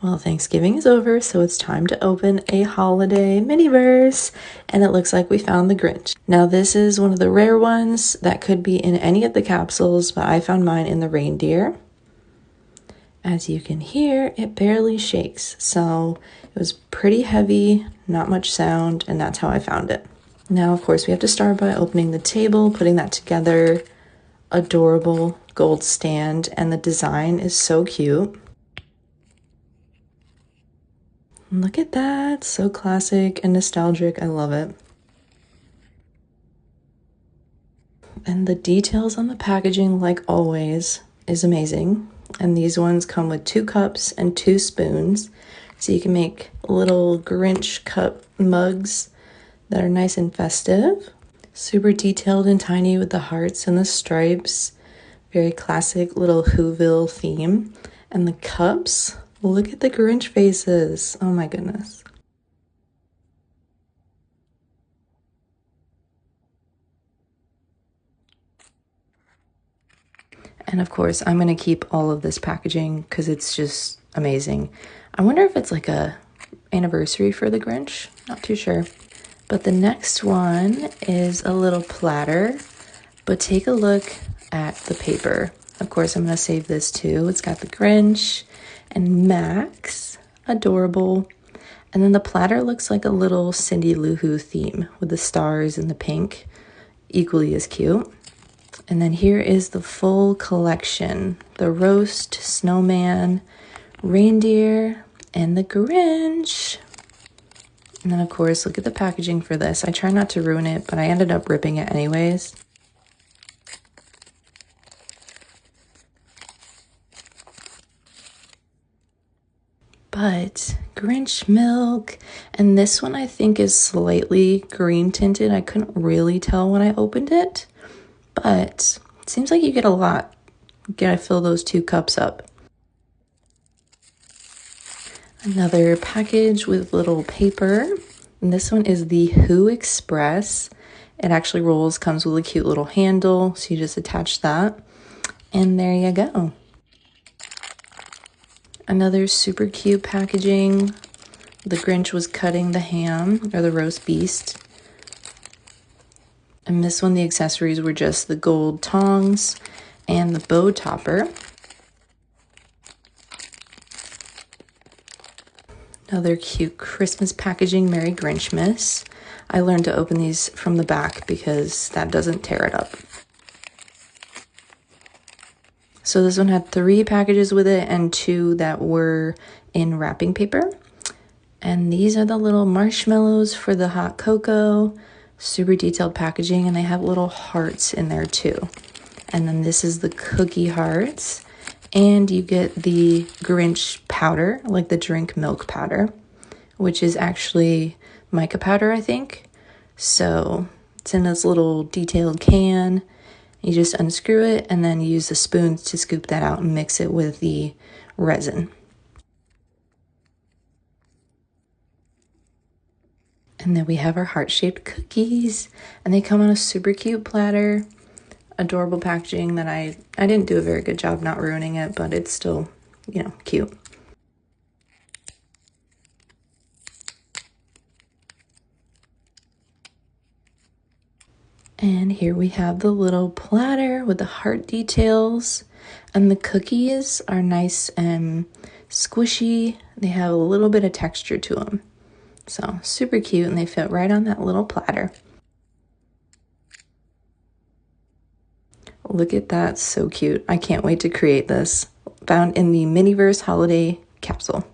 Well, Thanksgiving is over, so it's time to open a holiday miniverse, and it looks like we found the Grinch. Now, this is one of the rare ones that could be in any of the capsules, but I found mine in the reindeer. As you can hear, it barely shakes, so it was pretty heavy, not much sound, and that's how I found it. Now, of course, we have to start by opening the table, putting that together. Adorable gold stand, and the design is so cute. Look at that, so classic and nostalgic. I love it. And the details on the packaging, like always, is amazing. And these ones come with 2 cups and 2 spoons, so you can make little Grinch cup mugs that are nice and festive. Super detailed and tiny with the hearts and the stripes. Very classic little Whoville theme. And the cups, look at the Grinch faces. Oh my goodness. And of course, I'm going to keep all of this packaging because it's just amazing. I wonder if it's like a anniversary for the Grinch. Not too sure. But the next one is a little platter. But take a look at the paper. Of course, I'm going to save this too. It's got the Grinch and Max. Adorable. And then the platter looks like a little Cindy Lou Who theme with the stars and the pink. Equally as cute. And then here is the full collection. The roast, snowman, reindeer, and the Grinch. And then, of course, look at the packaging for this. I try not to ruin it, but I ended up ripping it anyways. But Grinch milk, and this one I think is slightly green tinted. I couldn't really tell when I opened it, but it seems like you get a lot. You gotta fill those 2 cups up. Another package with little paper, and this one is the Who Express. It actually rolls, comes with a cute little handle, so you just attach that, and there you go. Another super cute packaging. The Grinch was cutting the ham, or the roast beast. And this one, the accessories were just the gold tongs and the bow topper. Another cute Christmas packaging, Merry Grinchmas. I learned to open these from the back because that doesn't tear it up. So this one had 3 packages with it and 2 that were in wrapping paper. And these are the little marshmallows for the hot cocoa. Super detailed packaging, and they have little hearts in there too. And then this is the cookie hearts. And you get the Grinch powder, like the drink milk powder, which is actually mica powder, I think. So it's in this little detailed can. You just unscrew it and then use the spoons to scoop that out and mix it with the resin. And then we have our heart-shaped cookies, and they come on a super cute platter. Adorable packaging that I didn't do a very good job not ruining it, but it's still, you know, cute. And here we have the little platter with the heart details, and the cookies are nice and squishy. They have a little bit of texture to them. So super cute, and they fit right on that little platter. Look at that, so cute. I can't wait to create this. Found in the Miniverse Holiday Capsule.